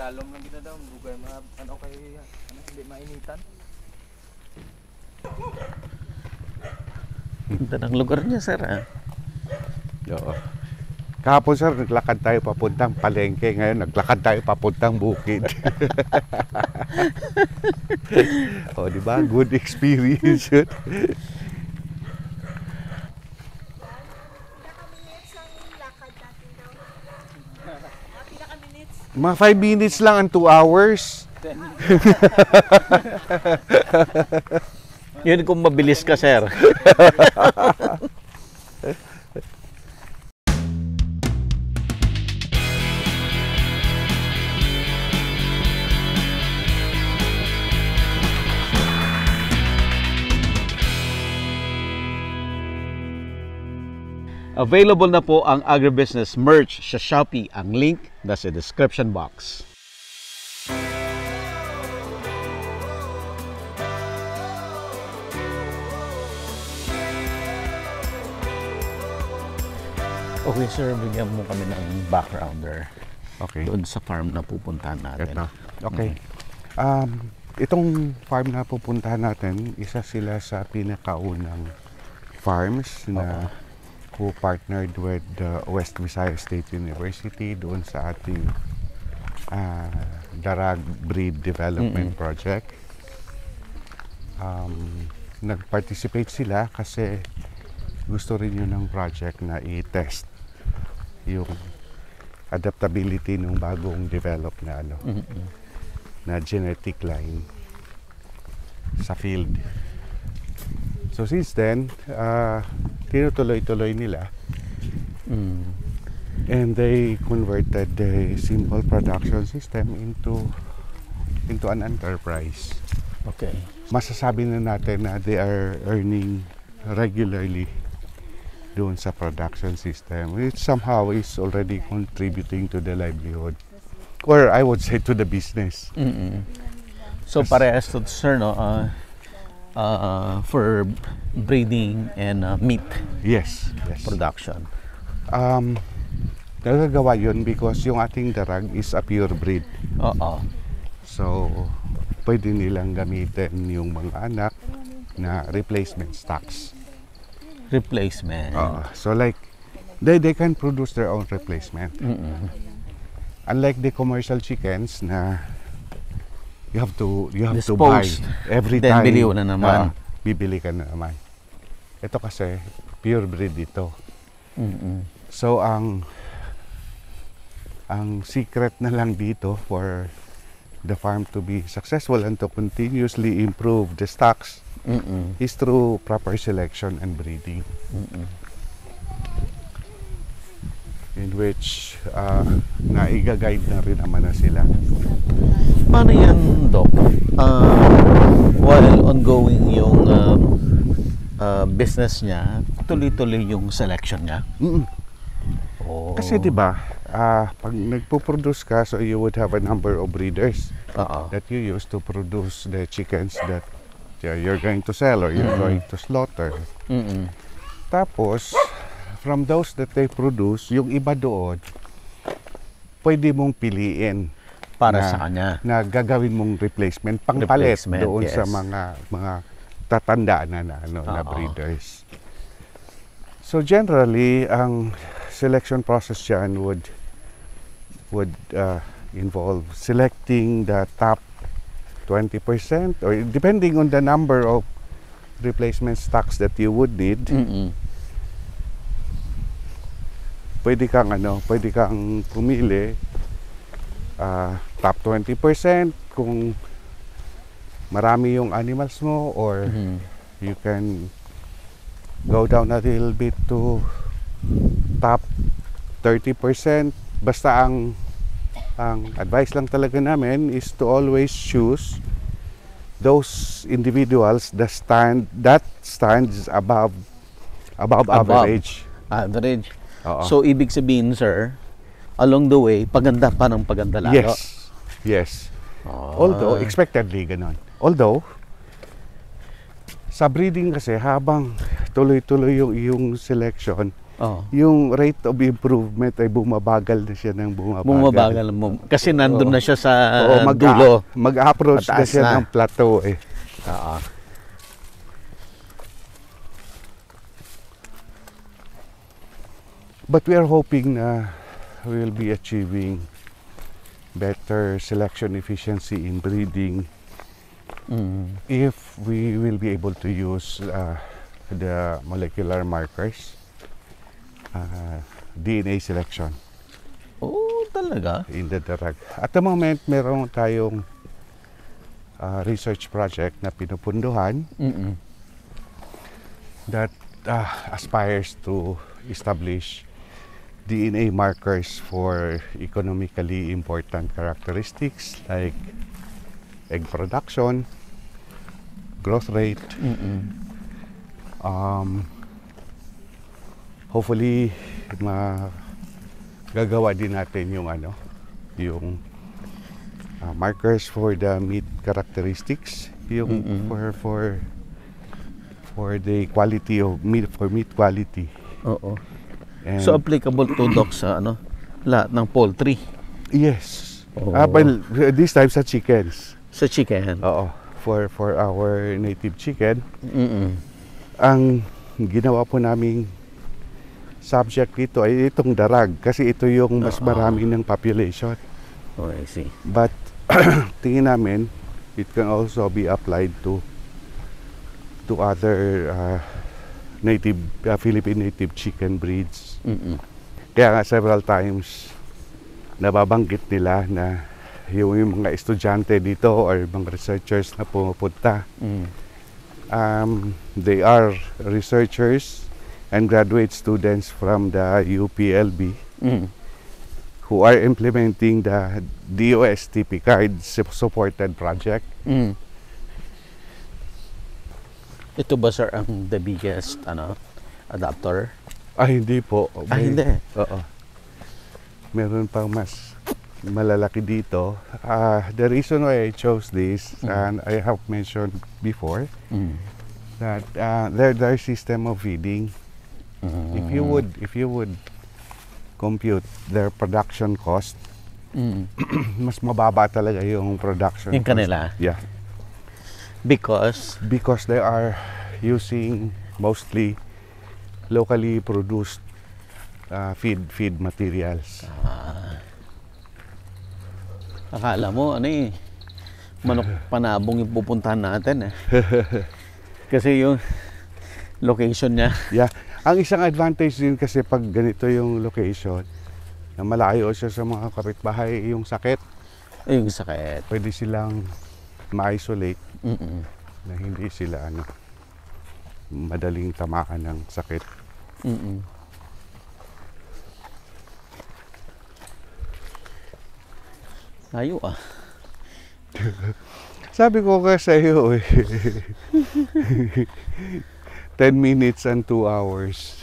ilalom lang kita daw, dugay ano kay ano hindi mainitan. Ganda ng lugar niya, sir. Oo. Kahapon, sir, naglakad tayo papuntang palengke. Ngayon, naglakad tayo papuntang bukid. O, di ba? Good experience yun. Mga 5 minutes lang ang 2 hours. Yun kung mabilis ka, sir. Available na po ang agribusiness merch sa Shopee. Ang link nasa description box. Okay, sir, bigyan mo kami ng backgrounder. Okay. Doon sa farm na pupuntahan natin. Ito. Okay. Itong farm na pupuntahan natin, isa sila sa pinakaunang farms na who partnered with the West Visayas State University doon sa ating Darag Breed Development Project. Nag-participate sila kasi gusto rin yun ng project na i-test yung adaptability ng bagong develop na na genetic line sa field. So since then, tinutuloy-tuloy nila. And they converted the simple production system into an enterprise. Okay. Masasabi na natin na they are earning regularly doon sa production system, which somehow is already contributing to the livelihood. Or I would say to the business. So parehas to, sir, no? For breeding and meat Yes. production. Nagagawa yun because yung ating darag is a pure breed. Oo. So, pwede nilang gamitin yung mga anak na replacement stocks. Replacement. So like, they can produce their own replacement. Unlike the commercial chickens na you have to buy every Then time. bili na naman. Bibili ka na naman. Ito kasi pure breed ito. So ang secret na lang dito for the farm to be successful and to continuously improve the stocks is through proper selection and breeding. In which naiga-guide na rin naman na sila. Paano yan, Doc? While ongoing yung business niya, tuloy-tuloy yung selection niya? Oh. Kasi diba, pag nagpo-produce ka, so you would have a number of breeders that you use to produce the chickens that you're going to sell or you're going to slaughter. Tapos, from those that they produce, yung iba doon, pwede mong piliin para sa kanya na gagawin mong replacement, pangpalit doon sa mga tatanda na breeders. So generally, ang selection process dyan would involve selecting the top 20% or depending on the number of replacement stocks that you would need. Pwede kang pumili top 20% kung marami yung animals mo, or you can go down a little bit to top 30%. Basta ang advice lang talaga namin is to always choose those individuals that stands above average. Average. Oo. So ibig sabihin, sir, along the way, paganda pa ng paganda lalo. Yes. Although expectedly ganon. Although sa breeding kasi habang tuloy-tuloy yung selection, Oh. yung rate of improvement ay bumabagal na siya ng bumabagal. Bumabagal mo. Kasi nandun na siya sa Oo, dulo. mag-approach na Mataas siya na. ng plateau eh. Oo. But we are hoping na we will be achieving better selection efficiency in breeding if we will be able to use the molecular markers, DNA selection Oh, talaga? in the drug. At the moment, meron tayong research project na pinupunduhan that aspires to establish DNA markers for economically important characteristics like egg production, growth rate. Hopefully magagawa din natin yung yung markers for the meat characteristics, yung for the quality of meat, for meat quality. Oo. And So applicable to doc sa lahat ng poultry. yes. Oh. Well, this time sa chickens. Sa chicken. Oo. For our native chicken, Mm-mm. ang ginawa po naming subject dito ay itong darag kasi ito yung mas marami ng population. Oh, I see. But tingin namin it can also be applied to other native Philippine native chicken breeds. Kaya nga several times nababanggit nila na yung mga estudyante dito or mga researchers na pumupunta, they are researchers and graduate students from the UPLB who are implementing the DOSTP card supported project. Ito ba sir ang the biggest adapter? Hindi po. Hindi. Oo. Meron pang mas malalaki dito. The reason why I chose this, and I have mentioned before, that their system of feeding, if you would compute their production cost, mas mababa talaga yung production Yung cost. kanila? Yeah. Because They are using mostly locally produced feed materials. akala mo manok panabong yung pupuntahan natin Kasi yung location niya. Yeah. Ang isang advantage din kasi pag ganito yung location, na malayo siya sa mga kapitbahay, yung sakit, Yung sakit. pwede silang ma-isolate na hindi sila madaling tamaan ng sakit. Layo Sabi ko ka sa iyo 10 minutes and 2 hours.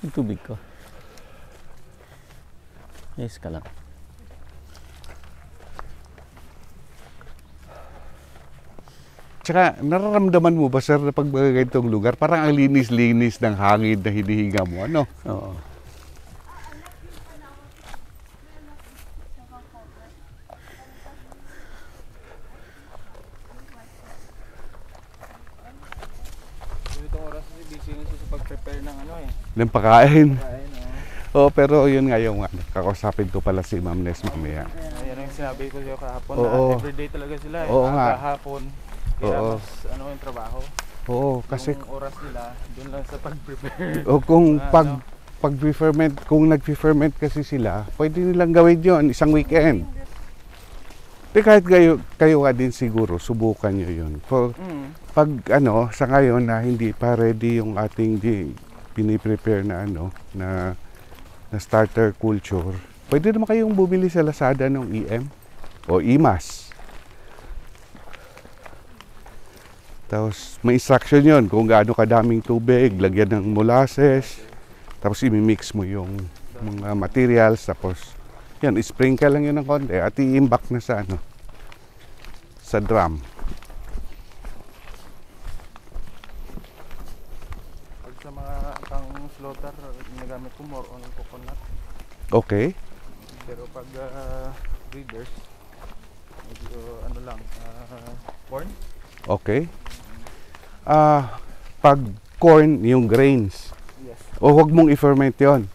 Yung tubig ko. Yes ka lang. Tsaka nararamdaman mo ba sir na pag mga ganitong lugar, parang ang linis-linis ng hangin na hinihinga mo, Oo. Itong oras kasi busy na siya sa pag-prepare ng ng pagkain. kain. Pero yun nga yung kakausapin ko pala si Ma'am Nes mamaya. Ayan ang sinabi ko sa'yo kahapon Oo. na everyday talaga sila Oo nga. Kahapon. Kaya Oo. mas yung trabaho. Oo, kasi Yung oras nila, dun lang sa pag-prepare. kung Ah, pag-ferment, kung nag-ferment kasi sila, pwede nilang gawin yon isang weekend. Pero kahit kayo nga din siguro, subukan nyo yun. Pag sa ngayon na hindi pa ready yung ating piniprepare na na starter culture, pwede naman kayong bumili sa Lazada ng EM o IMAS. Tapos may instruction yon kung gaano kadaming tubig, lagyan ng molasses, tapos i-mix mo yung mga materials, tapos yan, sprinkle lang yun ng konti at i-imbak na sa sa drum. Pag sa mga pang slaughter, ginagamit ko more on coconut. Okay. Pero pag breeders, medyo ano lang, corn. Okay. Pag corn, yung grains. Yes. O huwag mong i-ferment yun.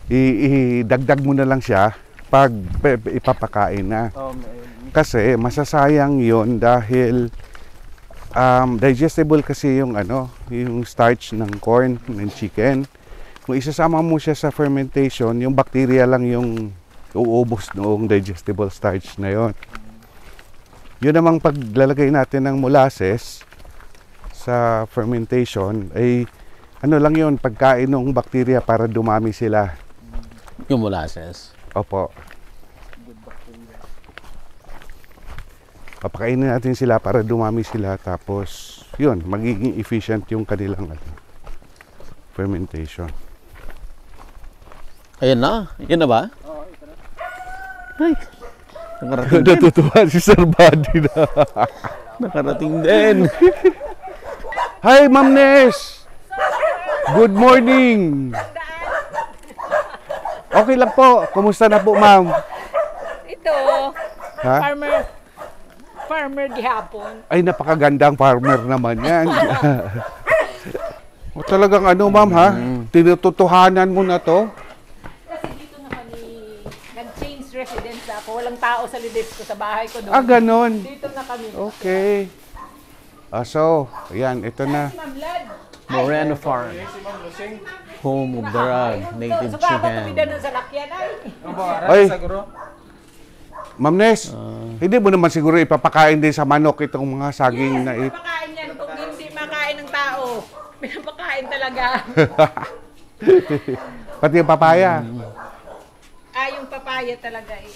Idagdag mo na lang siya pag ipapakain na. Kasi masasayang yon dahil digestible kasi yung yung starch ng corn, ng chicken. Kung isasama mo siya sa fermentation, yung bacteria lang yung uubos noong digestible starch na yon. Yun namang paglalagay natin ng molasses sa fermentation ay lang yun, pagkain ng bacteria para dumami sila. Yung molasses. Opo. Papakainin natin sila para dumami sila, tapos yun, magiging efficient yung kanilang fermentation. Ayan na. Yan na ba? Oo, ito na. Ay. Nakarating din. Natutuwa si Sir Buddy na. Nakarating din. Hi, Ma'am Nes! Good morning! Okay lang po. Kumusta na po, ma'am? Ito, Ha? farmer gihapon. Ay, napakagandang farmer naman yan. O talagang ma'am ha? Tinututuhanan mo na to? Kasi dito na kami, nag-change residence ako. Walang tao sa lides ko, sa bahay ko doon. Ah, ganon. Dito na kami. Okay. So, ayan, ito na. Ma'am Lad, Moreno Farm. Home of the rug. Native suga ako chicken. tumida na sa lakyan ay. Ay, Ma'am Nes, hindi mo naman siguro ipapakain din sa manok itong mga saging na Pinapakain yan kung hindi makain ng tao. Pinapakain talaga. Pati yung papaya. Yung papaya talaga eh.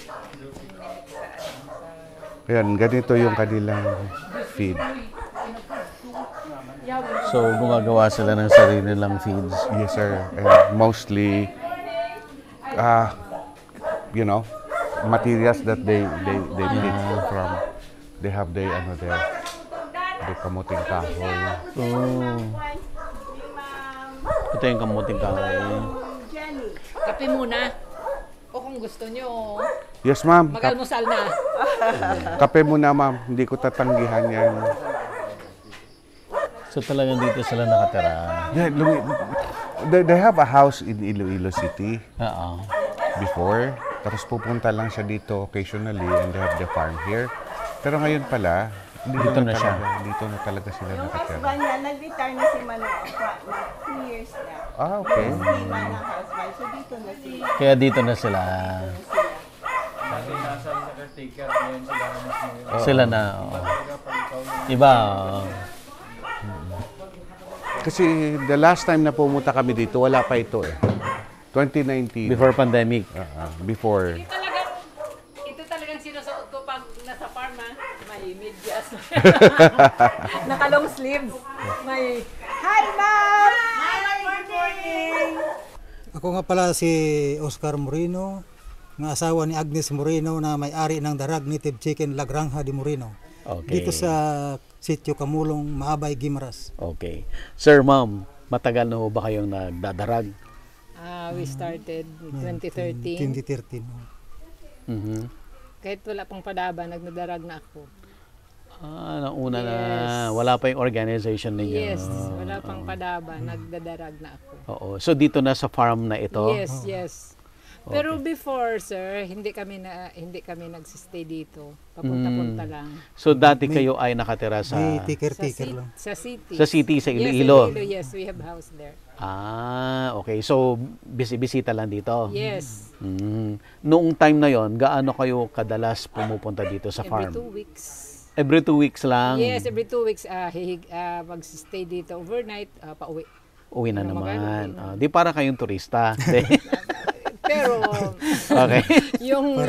Ayan, ganito yung kanilang feed. So, gumagawa sila ng sarili nilang feeds. Yes, sir. And mostly, materials that they pick from. They have their kamuting kahoy. Oh. Ito yung kamuting kahoy. Kape muna. O kung gusto nyo, Yes, ma'am. mag-almusal na. Kape muna, ma'am. Hindi ko tatanggihan yan. So, talagang dito sila nakatira. Yeah, they have a house in Iloilo City Oo. before. Tapos pupunta lang siya dito occasionally and they have the farm here. Pero ngayon pala, Dito na siya. Dito na talaga sila Yung nakatira. husband niya, nag-retire na si Mano na 2 years na. Ah, okay. Si Mano husband, so dito na sila. Kaya dito na sila. Sila na. Oo. Iba. Oo. Kasi the last time na pumunta kami dito, wala pa ito eh. 2019. Before pandemic. Before. Ito talagang sinusuot ko pag nasa farm ha. May medyas. Naka-long sleeves. May, hi ma'am! Hi, good morning! Ako nga pala si Oscar Moreno, ng asawa ni Agnes Moreno na may-ari ng Darag Native Chicken La Granja de Moreno. Okay. Dito sa Sitio Kamulong, Maabay, Guimaras. Okay. Sir, ma'am, matagal na ho ba kayong nagdadarag? We started 2013. 2013. Mhm. Kahit wala pang padaba, nagdadarag na ako. Nauna na. Yes. Wala pa yung organization ninyo. Yes, wala pang padaba, nagdadarag na ako. Oo. So, dito na sa farm na ito? Yes, yes. Pero before, sir, hindi kami nagsistay dito. Papunta-punta lang. So, dati kayo ay nakatira sa... May Sa, tiker-tiker lang. sa city. Sa city, sa Yes, Iloilo? Iloilo, yes, we have house there. Okay. So, bisita lang dito? Yes. Noong time na yon, gaano kayo kadalas pumupunta dito sa farm? Every 2 weeks. Every 2 weeks lang? Yes, every 2 weeks mag-stay dito overnight, pauwi. Uwi na Ano, naman. magano, Di para kayong turista. Pero Okay. yung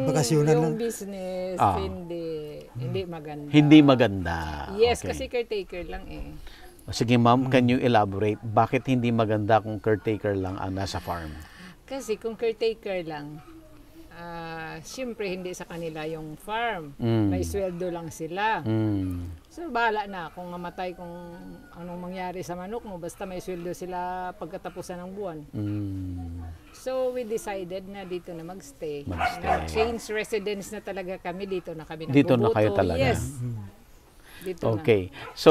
bakasyonan lang. business Ah. hindi maganda. Hindi maganda. Yes, Okay. kasi caretaker lang eh. Sige ma'am, can you elaborate? Bakit hindi maganda kung caretaker lang ang nasa farm? Kasi kung caretaker lang, siyempre hindi sa kanila yung farm. May sweldo lang sila. So bahala na kung mamatay, kung anong mangyari sa manok mo, basta may sweldo sila pagkatapusan ng buwan. So we decided na dito na magstay. Nag-change residence na talaga kami, dito na kami Dito na nagbubuto. kayo talaga. Yes. Dito Okay. So,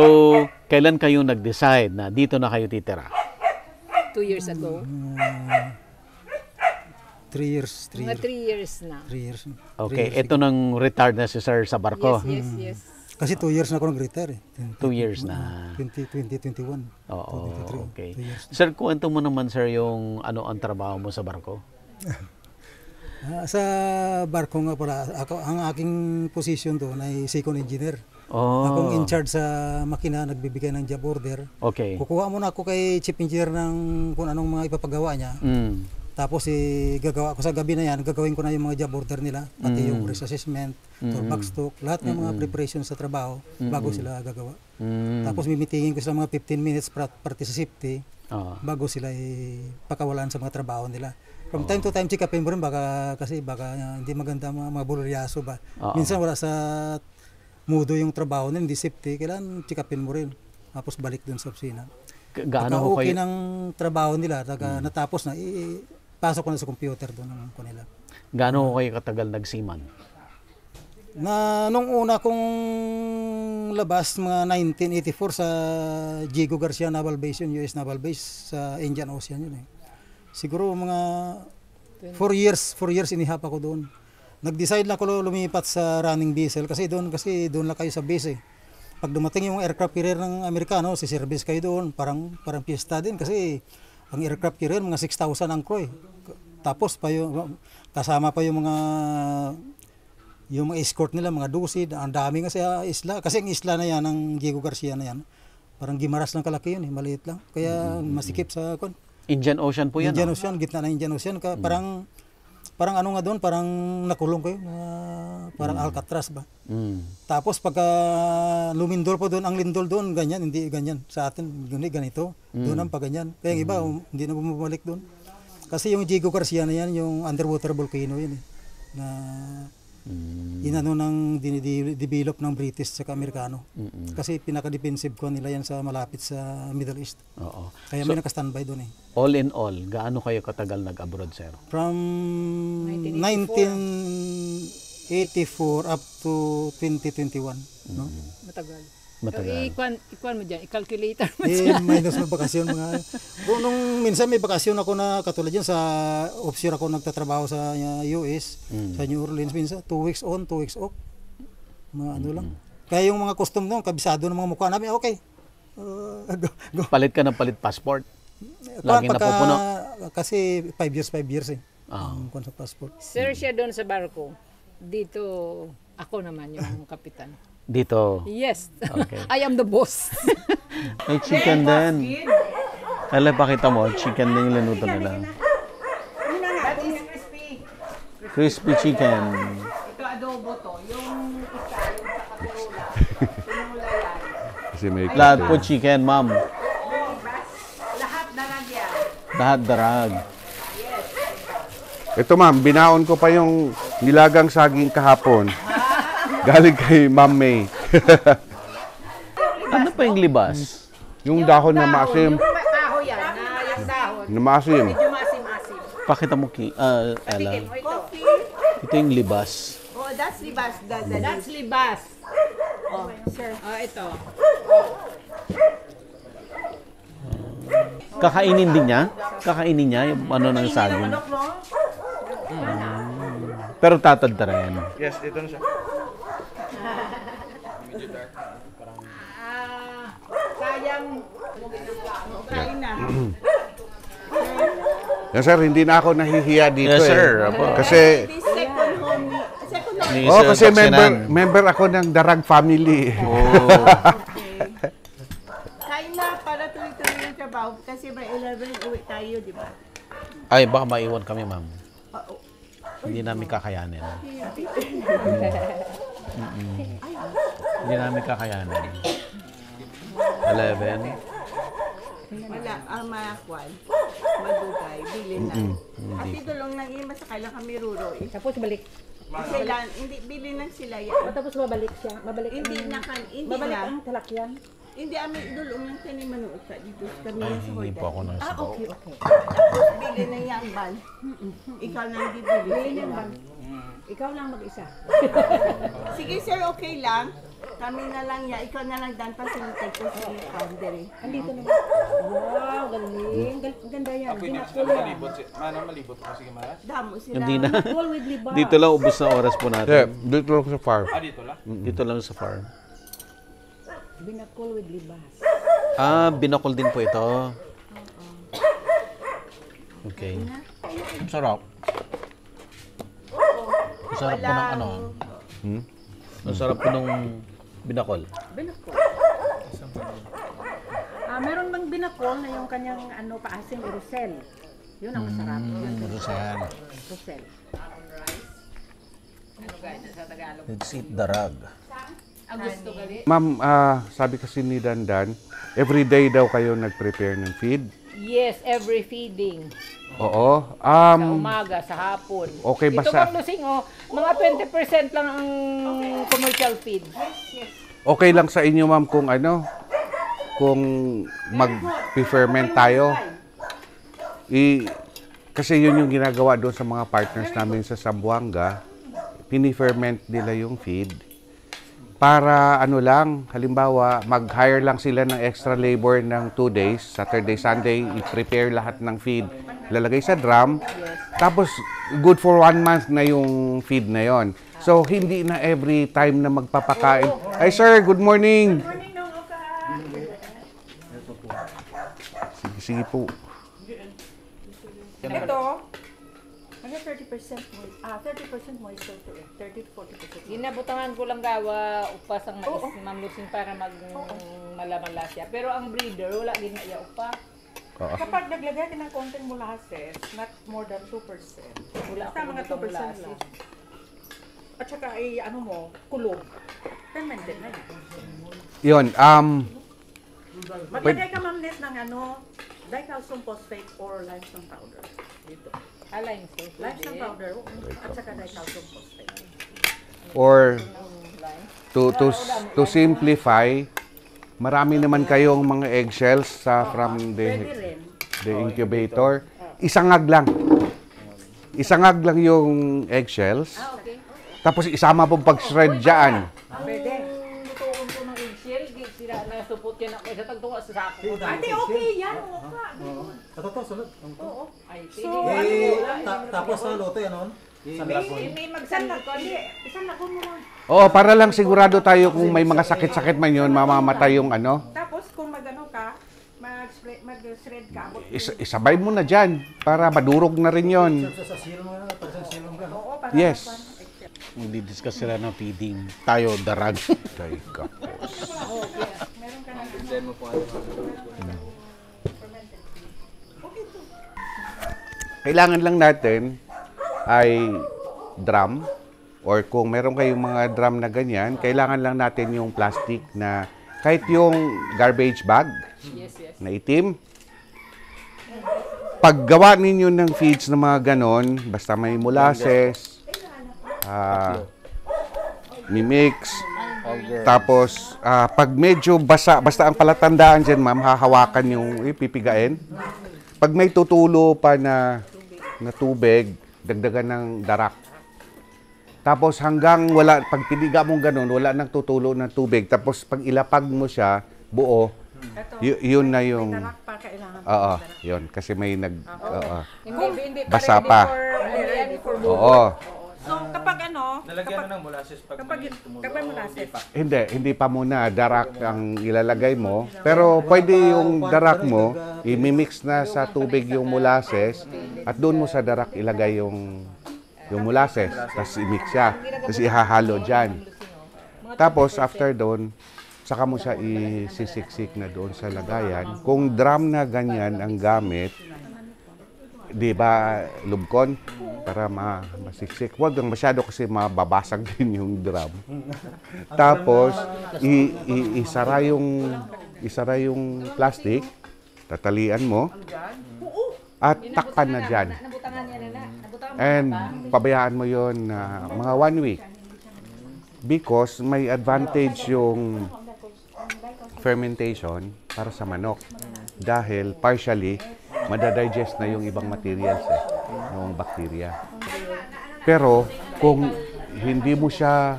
kailan kayo nag-decide na dito na kayo titira? na. 2 years ago. 3 years. Mga 3 years na. 3 years. Okay. Ito nang retired na si Sir sa barko. Yes. Kasi 2 years na ako nag-retire. 2 years na. 2021. Oo, 2023. okay. 2 years. Sir, kwento mo naman, sir, yung ano ang trabaho mo sa barko? Sa barko nga pala, ang aking position doon ay second engineer. Oh, Akong in charge sa makina, nagbibigay ng job order. okay. Kukuha muna ako kay chief engineer ng kung anong mga ipapagawa niya. Tapos gagawa ko sa gabi na yan, gagawin ko na yung mga job order nila, pati yung risk assessment, toolbox stock, lahat ng mga preparation sa trabaho bago sila gagawa. Tapos mimitingin ko sila mga 15 minutes parte sa safety bago sila pakawalan sa mga trabaho nila. From time to time, check upin mo rin kasi hindi maganda mga buluryaso ba. Minsan wala sa mudo yung trabaho nila, hindi safety, kailangan check upin mo rin. Tapos balik dun sa opisina. Gaano ko Okay kayo ng trabaho nila, natapos na, pasok ko na sa computer doon ng kanila. gaano ko kayo katagal nagsiman? Nung una kong labas, mga 1984 sa Diego Garcia Naval Base yun, US Naval Base sa Indian Ocean yun eh. Siguro mga 4 years inihap ako doon. Nag-decide na ako lumipat sa running vessel kasi doon lang kayo sa base eh. Pag dumating yung aircraft carrier ng Amerikano, si service kayo doon, parang piyesta din kasi ang aircraft carrier mga 6,000 ang crew. Tapos kasama pa yung mga escort nila, mga dusid, ang dami kasi isla. Kasi ang isla na yan, ang Diego Garcia na yan, parang Gimaras lang kalaki yun, maliit lang. Kaya masikip sa Indian Ocean po yan. Indian Ocean, gitna ng Indian Ocean. Parang ano nga doon, parang nakulong kayo, parang Alcatraz ba. Tapos pagka lumindol po doon, ang lindol doon, ganyan, hindi ganyan. Sa atin, ganito, doon ang paganyan. Kaya yung iba, hindi na bumabalik doon. Kasi yung Diego Garcia na yan, yung underwater volcano yun eh. Na inano ng develop ng British sa Amerikano. Kasi pinaka-defensive ko nila yan sa malapit sa Middle East. Oo. Kaya may naka-standby doon eh. All in all, gaano kayo katagal nag-abroad, sir? From 1984 up to 2021, no? Matagal. Matagal. Ikuan mo dyan, i-calculator mo Minus ng bakasyon mga. Nung minsan may bakasyon ako na katulad yan sa offshore ako nagtatrabaho sa US, sa New Orleans minsan 2 weeks on, 2 weeks off. Mga ano lang. Kaya yung mga custom doon, kabisado ng mga mukha namin, okay. Go. Palit ka ng palit passport? Lagi na pupuno? Kasi 5 years eh. Ang sa passport. Sir, siya doon sa barko. Dito, ako naman yung kapitan. Dito. Yes. Okay. I am the boss. May chicken din. Alam, pakita mo, chicken din yung linuto nila. That is crispy. Crispy chicken. Ito adobo to. Yung isa, yung sa kapirula. Pinula yan. Kasi may Lahat po chicken, ma'am. Lahat darag yan. Lahat darag. Ito ma'am, binaon ko pa yung nilagang saging kahapon. Galing kay Ma'am May. Ano pa yung libas? Yung dahon na maasim. Yung kahoy yan, yung dahon. Na maasim. Medyo masim-asim. Pakita mo, Ella. Tikim mo ito. Ito yung libas. Oh, that's libas. That's libas. Oh, sir. Oh, ito. Kakainin din niya? Kakainin niya yung ano ng saging. Pero tatad na rin. Yes, dito na siya. Sayang. Kain na. Yan sir, hindi na ako nahihiya dito Yes, sir. eh. Apo. Kasi, This second home. Ni oh, Sir kasi Baksinan. member ako ng Darag family. Oh. Kain na para tuloy-tuloy yung trabaho. Kasi by 11 uwi tayo, di ba? Ay, baka maiwan kami, ma'am. Hindi namin kakayanin. Hindi namin kakayanin. 11. Wala, ang mga kwan. madugay, bilin na. At idulong nang ima sa kailang kami ruroy. Tapos balik. Sila, hindi, bilin lang sila yan. Tapos babalik siya. Babalik Hindi na kan, hindi babalik na. ang talakyan. Hindi amin idulong lang kani manuot ka dito kami sa Hordan. Okay. Tapos bilin na yang ban. Ikaw lang bibili. Bilhin yung bag. Ikaw lang mag-isa. Sige sir, okay lang. Kami na lang ya, ikaw na lang dan facilitate ko sa boundary. Andito naman. Wow, galing. Ganda yan. Binakol yan. Malibot po. Sige, Maras. Damo sila. Hindi na. Binakol with liba. Dito lang ubos na oras po Yeah, natin. dito lang sa farm. Dito lang. Dito lang sa farm. Binakol with libas. Binakol din po ito. Okay. Ang sarap. Ang sarap po ng ano. Ang sarap po ng binakol. Binakol. Meron bang binakol na yung kanyang paasim Rosel? Yun ang masarap. Rosan. Rosel. Ano gaya sa Tagalog? Let's eat darag. Gusto gali? Ma'am, sabi kasi ni Dandan, everyday daw kayo nag-prepare ng feed. Yes, every feeding. Oo. Sa umaga, sa hapon. Okay, Ito basta- bang lusing, mga 20% lang ang commercial feed. Okay lang sa inyo, ma'am, kung kung mag-ferment tayo. Kasi yun yung ginagawa doon sa mga partners namin sa Zamboanga. Pini-ferment nila yung feed. Para halimbawa, mag-hire lang sila ng extra labor ng 2 days, Saturday, Sunday, i-prepare lahat ng feed, lalagay sa drum, tapos good for 1 month na yung feed na yon. So, hindi na every time na magpapakain. Ay, sir, good morning! Sige po. Ito, 30% moisture to it. 30 to 40%. Ginabutangan ko lang gawa upas ang mais, Ma'am Lucing, para malamala siya. Pero ang breeder, wala ginaya upa. Kapag naglagay ka ng konting molasses, not more than 2%. Wala Basta akong mga 2% molasses. lang. At saka ay kulog. Fermented na yun. Yun, Maglagay ka ma'am net ng dicalcium phosphate or limestone powder. Dito. Limestone. Limestone powder at saka dicalcium phosphate. or to simplify, marami naman kayong mga eggshells from the incubator. Isangag lang. Isangag lang yung eggshells. Okay. Tapos isama po pag-shred dyan. Pwede. Lutoon ko ng eggshell, sila nasupot yan ako sa tagtunga sa sako. Ate, okay yan. Totoo, sunod. Oo. Ay, So, Tapos sa loto yan, no? may magsanlag ko. Hindi, isanlag ko muna. Oo, para lang sigurado tayo kung may mga sakit-sakit man yun, mamamatay yung Tapos kung ka, mag-shred ka. isabay mo na dyan para madurog na rin yun. Sa silong na, pag sa silong ka. Oo, para Yes. Magdi-discuss sila ng feeding. Tayo, darag. Ay, kapos. Kailangan lang natin ay drum or kung meron kayong mga drum na ganyan, kailangan lang natin yung plastic na kahit yung garbage bag na itim. Paggawa ninyo ng feeds na mga ganon, basta may molasses, mimix, tapos pag medyo basa, basta ang palatandaan dyan, ma'am, hahawakan yung pipigain. Pag may tutulo pa na tubig, dagdagan ng darak. Tapos hanggang wala, pag piniga mong ganun, wala nang tutulo ng tubig. Tapos pag ilapag mo siya, buo, yun na yung... darak pa kailangan. Oo, yun. Kasi may Hindi basa pa. Ready for Oo. So, kapag Nalagyan na ng molasses pag kapag molasses, Hindi pa muna darak ang ilalagay mo. Pero pwede yung darak mo, imimix na sa tubig yung molasses at doon mo sa darak ilagay yung molasses. Tapos imix siya. Tapos ihahalo dyan. Tapos after doon, saka mo siya isisiksik na doon sa lagayan. Kung drum na ganyan ang gamit, di ba, lubkon? Para masiksik. Huwag lang masyado kasi mababasag din yung drum. Tapos, isara yung plastic, tatalian mo, at takpan na dyan. Nabutangan niya na. Nabutangan And pabayaan mo yon na mga 1 week. Because may advantage yung fermentation para sa manok. Dahil partially, madadigest na yung ibang materials ng bacteria. Pero kung hindi mo siya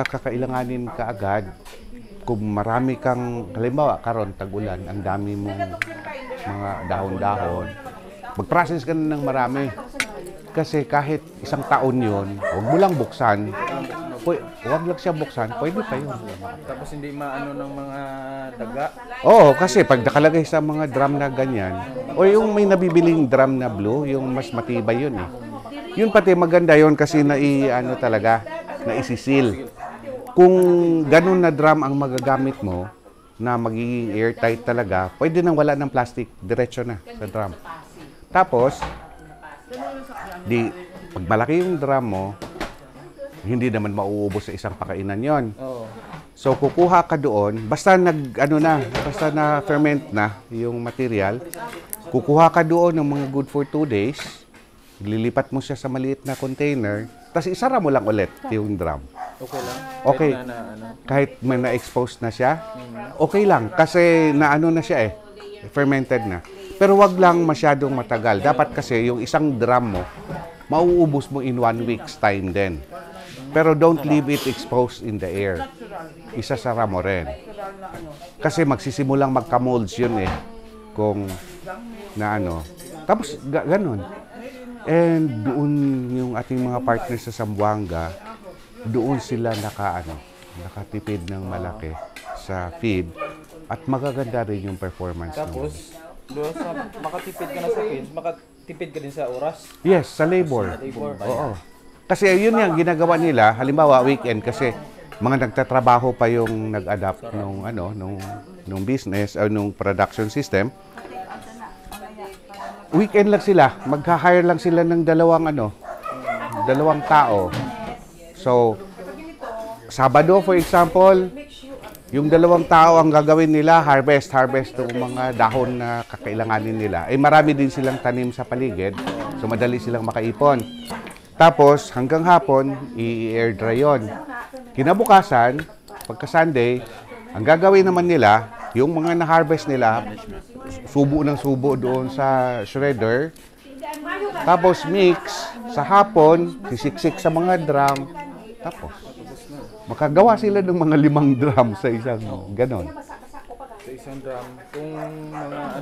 kakailanganin kaagad, kung marami kang, halimbawa karon tag-ulan, ang dami mong mga dahon-dahon, mag-process ka na ng marami. Kasi kahit isang taon yun, huwag mo lang buksan, huwag lang siya buksan, pwede pa yun. Tapos hindi maano ng mga daga. Oo, kasi pag nakalagay sa mga drum na ganyan, o yung may nabibiling drum na blue, yung mas matibay yun eh. Yun pati maganda yun kasi naisisil. Kung ganun na drum ang magagamit mo, na magiging airtight talaga, pwede nang wala ng plastic, diretso na sa drum. Tapos, pag malaki yung drum mo, hindi naman mauubos sa isang pakainan yon. So, kukuha ka doon, basta na-ferment na yung material, kukuha ka doon ng mga good for 2 days, lilipat mo siya sa maliit na container, tapos isara mo lang ulit yung drum. Okay lang? Okay. Kahit may na-expose na siya, okay lang. Kasi naano na siya fermented na. Pero wag lang masyadong matagal. Dapat kasi yung isang drum mo, mauubos mo in 1 week's time din. Pero don't leave it exposed in the air. Isasara mo rin. Kasi magsisimulang magka-molds yun kung naano. Tapos ganun. And doon yung ating mga partners sa Zamboanga, doon sila nakatipid ng malaki sa feed at magaganda rin yung performance. Tapos, doon sa makatipid ka na sa feed, makatipid ka din sa oras. Yes, sa labor. Oo. Kasi yun yung ginagawa nila, halimbawa weekend kasi mga nagtatrabaho pa yung nag-adapt nung business o nung production system. Weekend lang sila, magha-hire lang sila ng dalawang tao. So, Sabado, for example, yung 2 tao ang gagawin nila, harvest ng mga dahon na kakailanganin nila. Marami din silang tanim sa paligid, so madali silang makaipon. Tapos, hanggang hapon, i-air dry yun. Kinabukasan, pagka Sunday, ang gagawin naman nila, yung mga na-harvest nila, subo ng subo doon sa shredder. Tapos mix, sa hapon, sisiksik sa mga drum. Tapos, makagawa sila ng mga 5 drum sa isang ganon. Sa isang drum, kung mga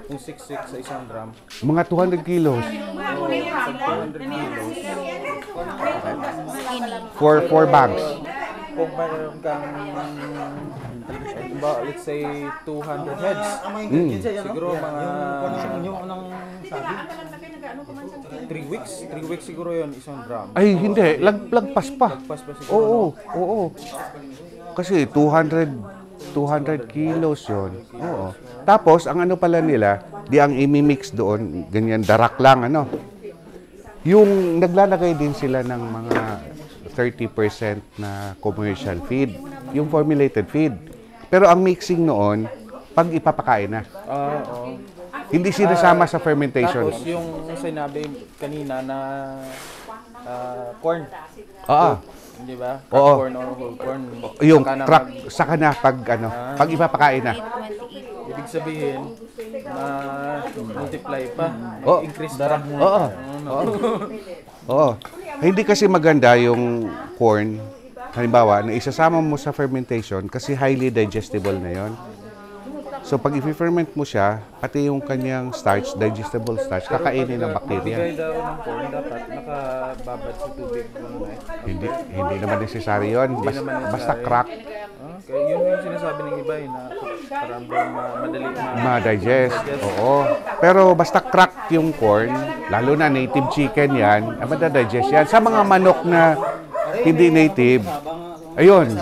kung 6 sa isang drum. Mga 200 kilos. 200 kilos. For 4 bags. Kung mayroon kang, let's say, 200 heads. Siguro mga 3 weeks. 3 weeks siguro yun, isang drum. Ay, hindi. Lagpas pa. Lagpas pa siguro. Oo. Kasi 200 kilos yun. Oo. Tapos, ang pala nila, ang imimix doon, ganyan, darak lang, Yung naglalagay din sila ng mga 30% na commercial feed, yung formulated feed. Pero ang mixing noon, pag ipapakain na. Hindi sinasama sa fermentation. Tapos yung sinabi kanina na corn. Di ba? Corn or whole corn. Yung crack, saka na pag ipapakain na. Ibig sabihin, multiply pa. Increase pa. Oo. Hindi kasi maganda yung corn, halimbawa, na isasama mo sa fermentation kasi highly digestible na yon. So pag i-ferment mo siya, pati yung kanyang starch, digestible starch, kakainin ng bacteria. Bigay daw ng corn, dapat nakababad sa tubig. Hindi naman necessary yun. Basta crack. Okay, yun yung sinasabi ng iba na parang madali ma-digest. Oo. Pero basta crack yung corn, lalo na native chicken yan, madadigest yan. Sa mga manok na hindi native, ayun,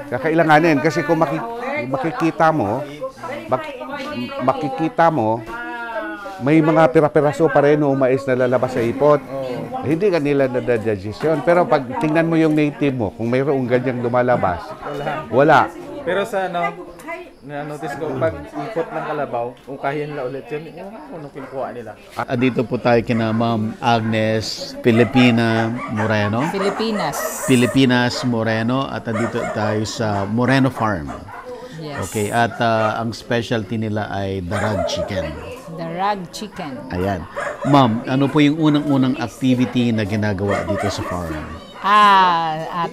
kakailanganin. Kasi kung makikita mo, may mga pira-piraso pa rin o mais na lalabas sa ipot. Hindi ka nila nadadigest yun. Pero pag tingnan mo yung native mo, kung mayroong ganyang lumalabas, wala. Pero sa Na-notice ko, pag ikot ng kalabaw, ukahin nila ulit yun, ano kinukuha nila. Dito po tayo kina Ma'am Agnes Filipina Moreno. Filipinas Moreno at dito tayo sa Moreno Farm. Yes. Okay, at ang specialty nila ay darag chicken. Darag chicken. Ayan. Ma'am, ano po yung unang-unang activity na ginagawa dito sa farm?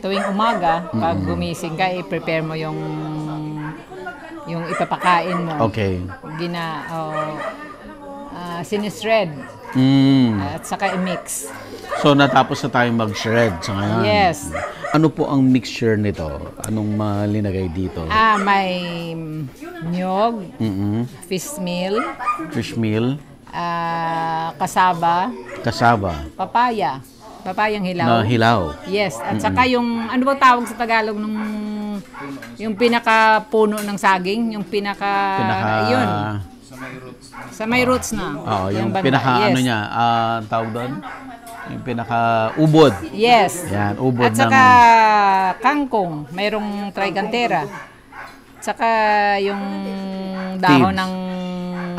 Tuwing umaga, pag gumising ka, i-prepare mo yung ipapakain mo. Okay. Sinishred. At saka i-mix. So, natapos na tayong mag-shred sa ngayon. Yes. Ano po ang mixture nito? Anong malinagay dito? May nyog, fish meal, kasaba, papayang hilaw. Na hilaw. Yes, at saka yung, ano ba tawag sa Tagalog nung, yung pinaka-puno ng saging, yung yun. Sa may roots na. Oo, yung banda. pinaka, Yes. ano niya, tawag doon? Yung pinaka-ubod. Yes. Yan, ubod At saka kangkong, mayroong trigantera. At saka yung dahon Seeds. ng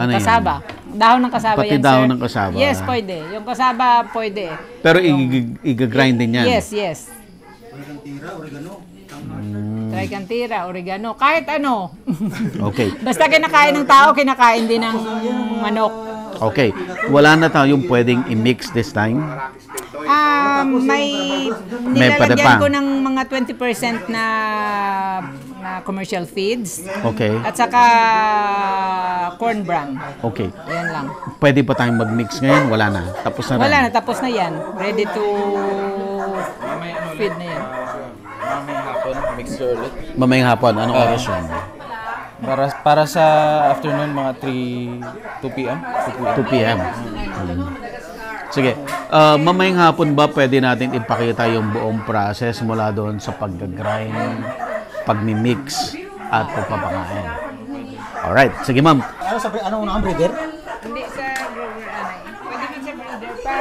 Ano yan? kasaba. Dahon ng kasaba Pati yan, sir. dahon ng kasaba. Yes, pwede. Yung kasaba, pwede. Pero i-grind din yan. Yes. Trigantera, oregano, kahit ano. Okay. Basta kinakain ng tao, kinakain din ng manok. Okay. Wala na tayong pwedeng i-mix this time? May May nilalagyan padapa. ko ng mga 20% na commercial feeds. Okay. At saka corn bran. Okay. Yan lang. Pwede pa tayong mag-mix ngayon? Wala na. Tapos na rin. Wala na, tapos na yan. Ready to feed na yan. Mamayang hapon, mixture ulit. Mamayang hapon. Anong oras yun? Para sa afternoon, mga 2 p.m. 2 p.m. Sige. Mamayang hapon ba pwede natin ipakita yung buong process mula doon sa pag-grind, pag-mix, at pagpapakain? Alright. Sige, ma'am. Ano ang breeder? Hindi sa grower, pwede man sa breeder pa.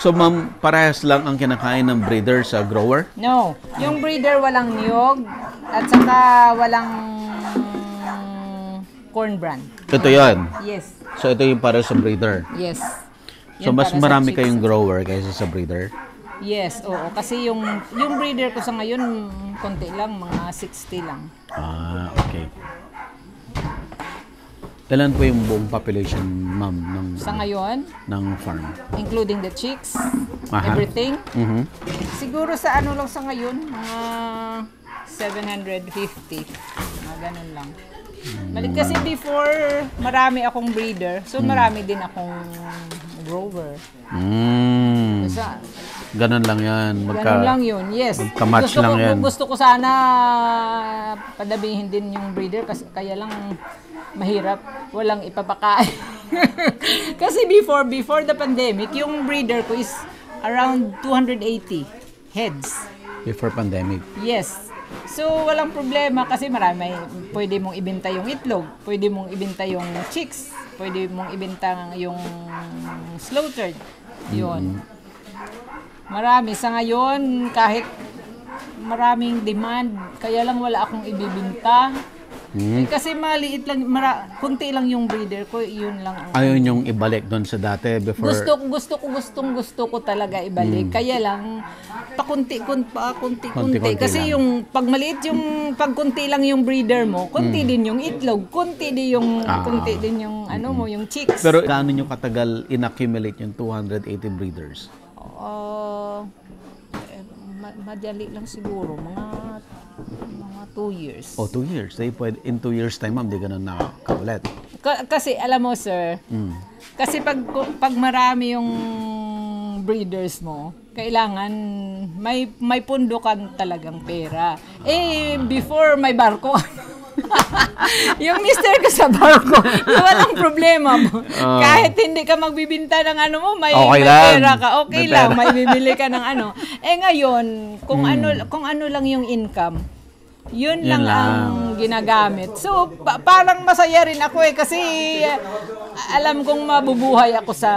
So, ma'am, parehas lang ang kinakain ng breeder sa grower? No. Yung breeder walang niyog at saka walang corn bran. Ito yan. Yes. So, ito yung para sa breeder. Yes. So, Yan mas para sa marami chicks. kayong grower kaysa sa breeder? Yes, oo. Kasi yung breeder ko sa ngayon, konti lang, mga 60 lang. Okay. Ilan po yung buong population, ma'am, Sa ngayon, ng farm? including the chicks, Aha. everything. Mhm. Siguro sa ano lang sa ngayon, mga 750. Mga ganun lang. Balik kasi before, marami akong breeder. So, marami din akong grower. Sa, Ganun lang yan. ganun lang yun, yes. magka-match lang yan. Gusto ko sana padabihin din yung breeder kasi kaya lang mahirap, walang ipapakain. Kasi before the pandemic, yung breeder ko is around 280 heads. Before pandemic. Yes. So, walang problema kasi marami. Pwede mong ibenta yung itlog, pwede mong ibenta yung chicks, pwede mong ibenta yung slaughtered. Yun. Marami. Sa ngayon, kahit maraming demand, kaya lang wala akong ibibinta. Kasi maliit lang, kunti lang yung breeder ko, yun lang. Ayun yung ibalik doon sa dati before. Gusto ko talaga ibalik. Kaya lang pakunti. Konti-konti Kasi lang. yung pag maliit yung pag kunti lang yung breeder mo, kunti din yung itlog, kunti din yung ano mo, yung chicks. Pero gaano nyo katagal in-accumulate yung 280 breeders? Madali lang siguro, mga 2 years. 2 years. In 2 years time, ma'am, di ganun nakaulit. Kasi alam mo, sir, kasi pag marami yung breeders mo, kailangan may pundukan talagang pera. Before may barko. Yung mister ko sa barko, walang problema mo. Kahit hindi ka magbibinta ng ano mo, may pera ka. Okay May lang, pera. may bibili ka ng ano. Ngayon, kung ano lang yung income, yun lang ang ginagamit. So, parang masaya rin ako kasi alam kong mabubuhay ako sa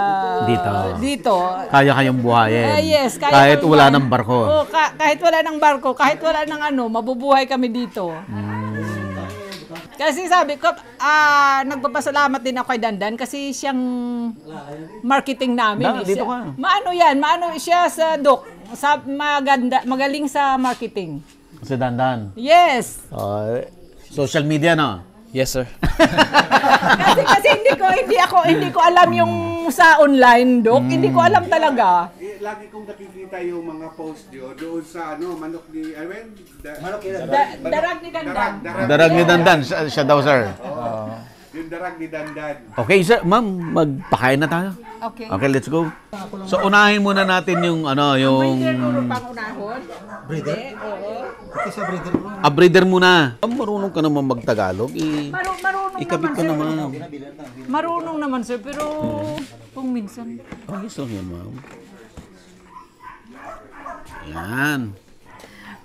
dito. Kaya kayong buhayin. Yes, kahit wala ng barko. Kahit wala ng barko, kahit wala ng ano, mabubuhay kami dito. Kasi sabi ko, nagpapasalamat din ako kay Dandan kasi siyang marketing namin. Dito ka. Maano yan? Maano siya sa magaling sa marketing. Si Dandan. Yes. Social media, no? Yes, sir. kasi hindi ko alam yung sa online, Dok. Hindi ko alam talaga. Lagi kong nakikita yung mga post nyo doon sa manok ni Darag ni Dandan. Darag ni Dandan, siya daw, sir. Yung darag ni Dandan. Okay, sir. Ma'am, magpakain na tayo. Okay. Okay, let's go. So, unahin muna natin yung, Breeder ko pangunahon. Breeder? Oo. Okay, sa breeder mo. breeder muna. Marunong ka naman mag-Tagalog. Marunong Ikabit ka naman. Marunong naman, sir, pero kung minsan. Ayos lang yan, ma'am. Yan.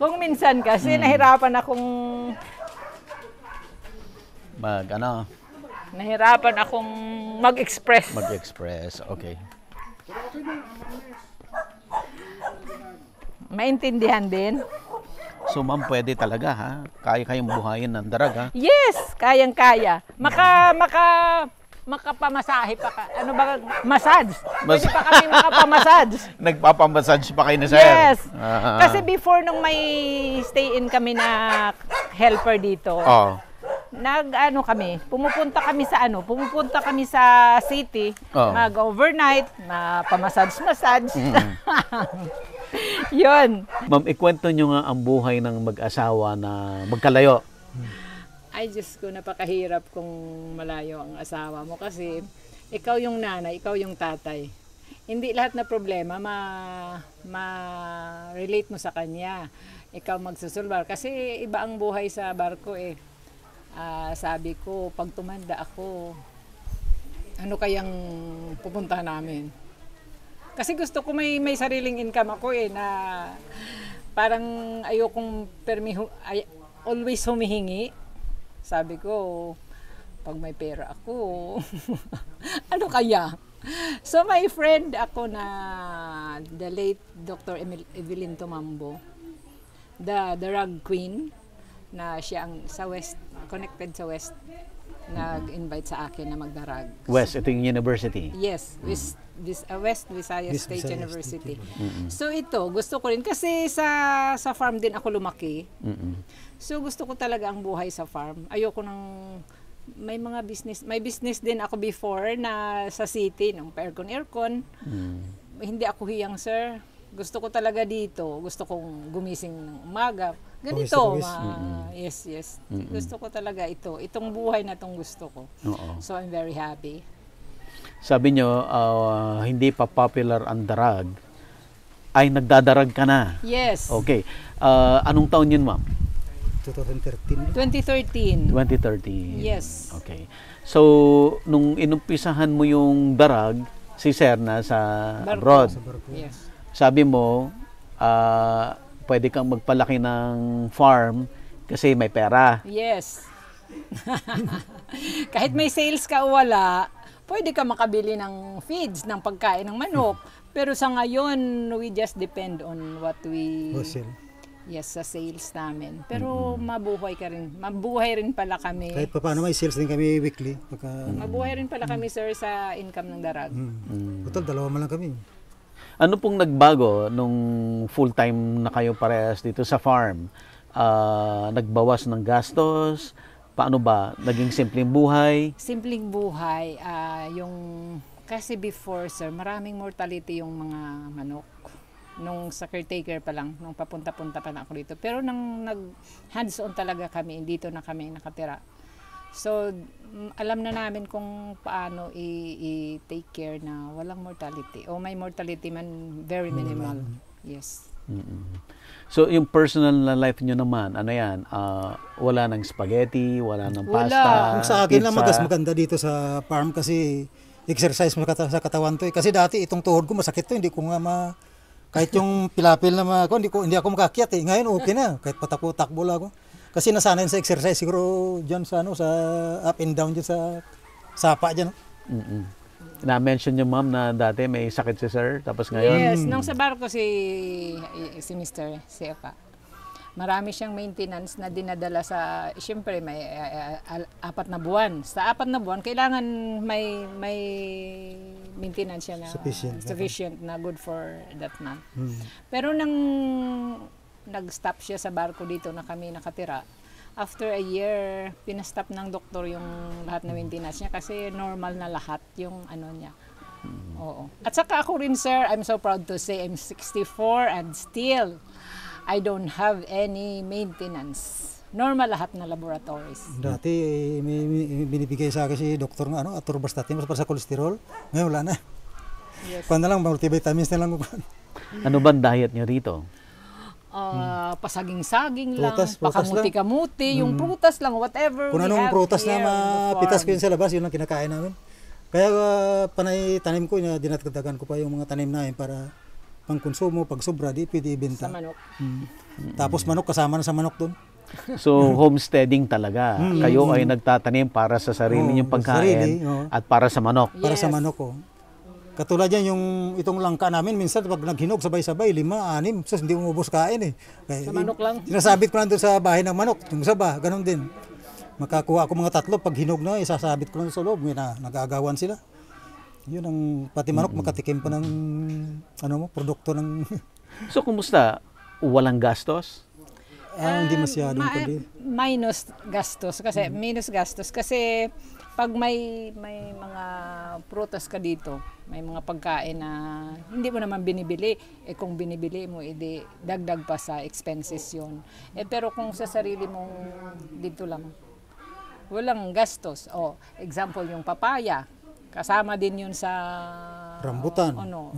Kung minsan kasi nahirapan akong nahirapan akong mag-express. Mag-express, okay. Maintindihan din? So, ma'am, pwede talaga, ha? Kaya kayong buhayin ng darag, ha? Yes, kayang-kaya. Makapamasahe pa ka. Ano ba? Massage. Pwede pa kami makapamassage. Nagpapamassage pa kayo ni sir? Yes. Kasi before nung may stay-in kami na helper dito, pumupunta kami sa city, mag-overnight, pamassage. Yun. Ma'am, ikwento nyo nga ang buhay ng mag-asawa na magkalayo. Ay, Diyos ko, napakahirap kung malayo ang asawa mo kasi ikaw yung nanay, ikaw yung tatay. Hindi lahat na problema ma-relate mo sa kanya. Ikaw magsusulbar. Kasi iba ang buhay sa barko eh. Sabi ko, pag tumanda ako, ano kayang pupunta namin? Kasi gusto ko may sariling income ako eh, na parang ayokong always humihingi. Sabi ko, pag may pera ako, ano kaya? So my friend ako na the late Dr. Evelyn Tumambo, the rug queen, na siya ang sa West, connected sa West, nag-invite sa akin na magdarag. West, ito yung university? Yes, West Visayas State University. So ito, gusto ko rin kasi sa farm din ako lumaki. So gusto ko talaga ang buhay sa farm. Ayoko nang may business din ako before na sa city, ng aircon. Hindi ako hiyang, sir. Gusto ko talaga dito. Gusto kong gumising ng umaga. Ganito. Yes. Gusto ko talaga ito. Itong buhay na itong gusto ko. So I'm very happy. Sabi nyo, hindi pa popular ang darag, ay nagdadarag ka na. Yes. Okay. Anong taon yun, ma'am? 2013. Yes. Okay. So, nung inumpisahan mo yung darag, si Sir na sa abroad. Yes. Sabi mo, pwede kang magpalaki ng farm kasi may pera. Yes. Kahit may sales ka o wala, pwede ka makabili ng feeds, ng pagkain ng manok. Pero sa ngayon, we just depend on what we... Yes, sa sales namin. Pero mabuhay rin pala kami. Kahit pa paano may sales din kami weekly. Mabuhay rin pala kami, sir, sa income ng darag. Total, dalawa man lang kami. Ano pong nagbago nung full-time na kayo parehas dito sa farm? Nagbawas ng gastos? Paano ba? Naging simpleng buhay? Simpleng buhay. Kasi before, sir, maraming mortality yung mga manok. Nung sa caretaker pa lang, nung papunta-punta pa na ako dito. Pero nang nag-hands-on talaga kami, dito na kami nakatira. So, alam na namin kung paano i-take care na walang mortality. O may mortality man, very minimal. Yes. So, yung personal na life nyo naman, ano yan? Wala ng spaghetti, wala ng pasta, Kung sa akin lang pizza. maganda dito sa farm kasi exercise mo sa katawan to eh. Kasi dati itong tuhod ko masakit to, hindi ko nga kahit yung pilapil na hindi ako makakyat eh. Ngayon okay na, kahit patakbo lang ako. Kasi nasanay sa exercise siguro diyan sa sa up and down diyan sa sapa diyan. Na-mention niyo, ma'am, na dati may sakit si Sir, tapos ngayon? Yes, nung sa barko si Mr. Sepa. marami siyang maintenance na dinadala sa, siyempre may 4 na buwan. Sa 4 na buwan, kailangan may maintenance siya na sufficient na good for that month. Pero nang nag-stop siya sa barko dito na kami nakatira, after a year, pinastop ng doktor yung lahat na maintenance niya kasi normal na lahat yung ano niya. Oo. At saka ako rin, sir, I'm so proud to say I'm 64 and still I don't have any maintenance. Normal lahat na laboratories. Dati may binibigay sa akin si doktor ng atorvastatin para sa kolesterol. Ngayon wala na. Yes. Kuan na lang, multivitamins na lang. Ano ba ang diet niyo rito? Pasaging-saging lang, Prutas pakamuti-kamuti, yung prutas lang, whatever Kung we anong have prutas here na on the mapitas ko farm. yun sa labas, yun ang kinakain namin. Kaya panay tanim ko, dinatagdagan ko pa yung mga tanim namin para pangkonsumo, pag sobra, di pwede ibenta. Sa manok. Tapos manok, kasama na sa manok doon. So, homesteading talaga. Kayo ay nagtatanim para sa sarili niyong sarili, pagkain at para sa manok. Para sa Yes. manok ko. Katulad yan, itong langka namin, minsan pag naghinog sabay-sabay, 5, 6, so hindi umubos kain eh. Kaya, Sa manok lang. Sinasabit ko lang doon sa bahay ng manok, yung saba, ganun din. Makakuha ako mga 3, pag hinog na, isasabit ko lang sa loob, nagagawan sila. Yun ang, pati manok, makatikim pa ng, produkto ng, So, kumusta? Walang gastos? hindi masyadong pwede. Minus gastos kasi pag may mga prutas ka dito, may mga pagkain na hindi mo naman binibili, kung binibili mo edi dagdag pa sa expenses 'yon. Pero kung sa sarili mong dito lang walang gastos. Example yung papaya, kasama din 'yun sa Rambutan. ano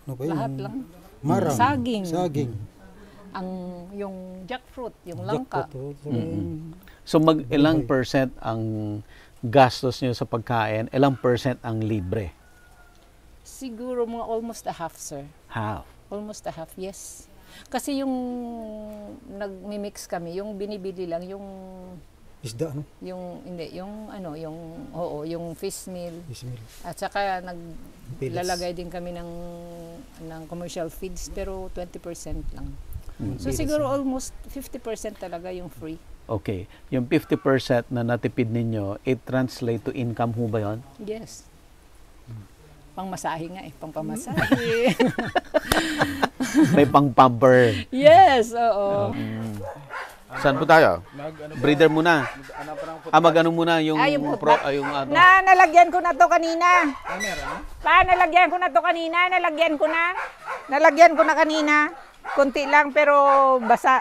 Ba yun? lahat lang. Marang. Saging. Yung Jackfruit, yung langka. So, ilang percent ang gastos niyo sa pagkain, ilang percent ang libre? Siguro mga almost a half, sir. Half. Almost a half, yes. Kasi yung nagmi-mix kami, yung binibili lang yung isda, yung fish meal. Ismail. At saka naglalagay din kami ng commercial feeds pero 20% lang. So siguro almost 50% talaga yung free. Okay. Yung 50% na natipid ninyo, it translate to income ho ba yun? Yes. Pangmasahe nga pangpamasahe. May pang-pamper. Yes, oo. Saan po tayo? Breeder muna. Mag-ano muna yung yung yung ano. Nalagyan ko na to kanina. Nalagyan ko na to kanina. Nalagyan ko na kanina. Kunti lang pero basa.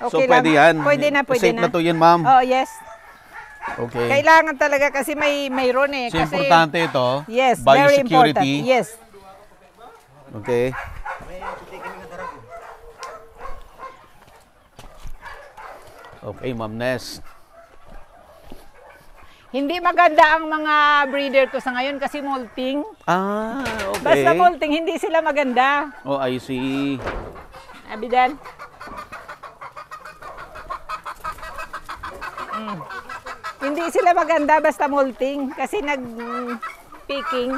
Okay So, pwede lang. yan. Pwede na. Safe na to yan, ma'am. Oh, yes. Okay. Kailangan talaga kasi mayroon eh. So, Kasi, importante ito. yes, very important. Biosecurity. Yes. Okay. Okay, Ma'am Ness. Hindi maganda ang mga breeder ko sa ngayon kasi molting. Okay. Basta molting, hindi sila maganda. Oh, I see. Abidan. Hindi sila maganda basta molting kasi nag-picking.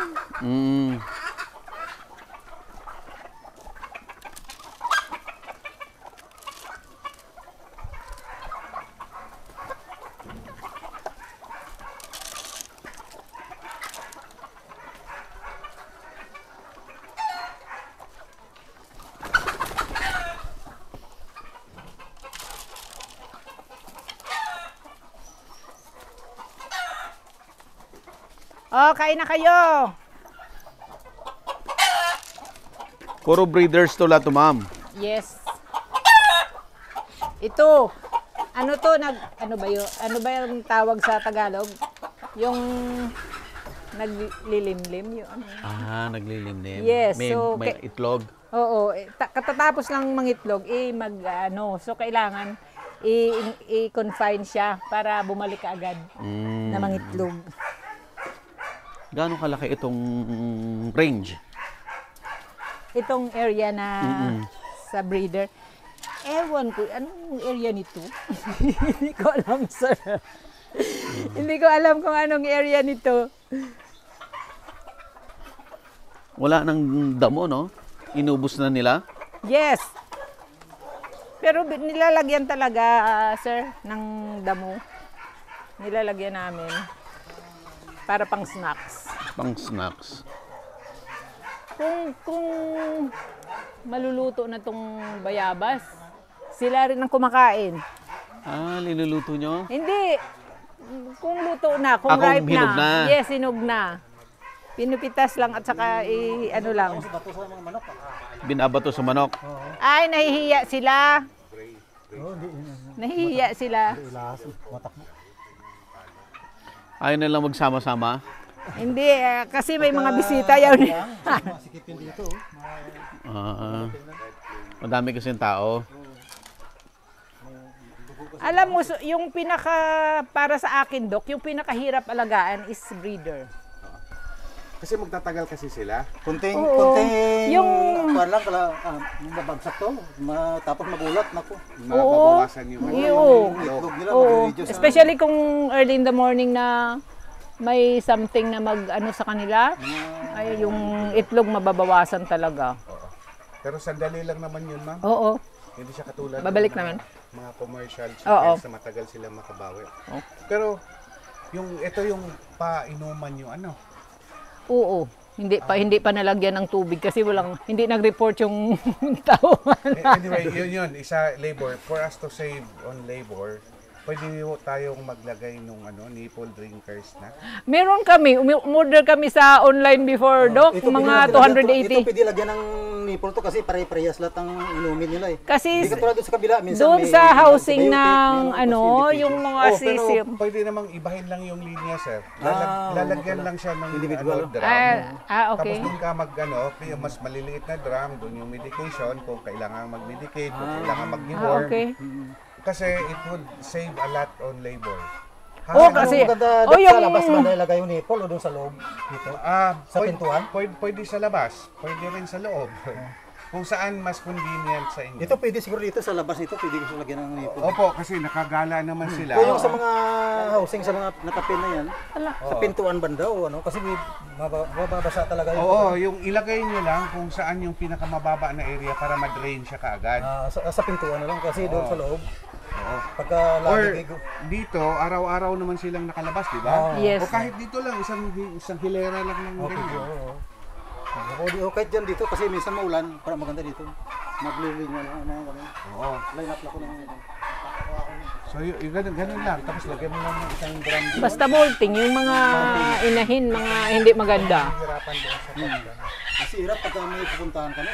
Kain na kayo. Puro breeders to lahat, ma'am. Yes. Ito, ano ba yung tawag sa Tagalog? Yung naglilimlim yun. Naglilimlim. Yes, May so, itlog. Oo, katatapos lang mangitlog, so kailangan i-confine siya para bumalik ka agad na mangitlog. Gaano kalaki itong range? Itong area na sa breeder, ewan ko, anong area nito? Hindi ko alam, sir. Hindi ko alam kung anong area nito. Wala nang damo, no? Inubos na nila? Yes. Pero nilalagyan talaga, sir, ng damo. Nilalagyan namin para pang snacks. Pang snacks. Kung maluluto na tong bayabas, sila rin ang kumakain. Niluluto nyo? Hindi. Kung luto na, kung Kung ripe hinog na. Yes, hinog na. Pinupitas lang at saka ano lang. Binabato sa manok. Ay, nahihiya sila. Nahihiya sila. Ayaw na lang magsama-sama. Hindi, kasi may mga bisita yun. Madami kasing tao. Alam mo, yung para sa akin, Dok, yung pinakahirap alagaan is breeder. Kasi magtatagal kasi sila. Kunting Yung lang mabagsak to, tapos magulat nako. Mababawasan yung Itlog nila mag-reduce. Especially kung early in the morning na may something na mag-ano sa kanila, ay yung itlog mababawasan talaga. Pero sandali lang naman yun, ma'am. Oo. Hindi siya katulad Babalik ng naman. mga commercial Oo. chickens na matagal silang makabawi. Pero ito yung painuman yung ano. Oo. Hindi pa nalagyan ng tubig kasi hindi nag-report yung tauhan. Anyway, yun. Isa labor. For us to save on labor, pwede tayong maglagay nung nipple drinkers na. Meron kami, umorder kami sa online before, Doc, mga 280. Ito pwede lagyan ng nipple to kasi pare-parehas lahat ang inumin nila eh. Kasi Hindi katulad sa kabila, minsan doon may sa housing antibiotic, ng may yung mga Pero sisim. pwede namang ibahin lang yung linya, sir. Lalagyan lang siya ng Individual. drum. Okay. Tapos doon ka mas maliliit na drum, doon yung medication, kung kailangan mag-medicate, kung kailangan mag-deworm. Okay. Kasi it would save a lot on labor. Kasi sa labas ba nilagay yung nipple o doon sa loob dito? Sa pintuan? Pwede sa labas, pwede rin sa loob. Kung saan mas convenient sa inyo. Ito pwede siguro dito sa labas nito, pwede ko lagyan ng nipple. Opo, kasi nakagala naman sila. Kung yung sa mga housing, sa mga natapin na yan, sa pintuan banda o kasi mababasa talaga yun. Oo, yung ilagay nyo lang kung saan yung pinakamababa na area para ma-drain siya kaagad. Sa pintuan na lang kasi doon sa loob. Oo. Pagka Or lagi dito, araw-araw naman silang nakalabas, di ba? Yes. O kahit dito lang, isang hilera lang ng ganyan. O kahit dyan dito kasi minsan maulan, para maganda dito. Maglilinya lang mga ganun. Oo. Line up lang ko ng So yung ganun lang, tapos lagyan mo lang ng isang drum. Basta molting, yung mga inahin, mga hindi maganda. Hirapan doon sa pagka. Kasi hirap pagka may pupuntahan ka na.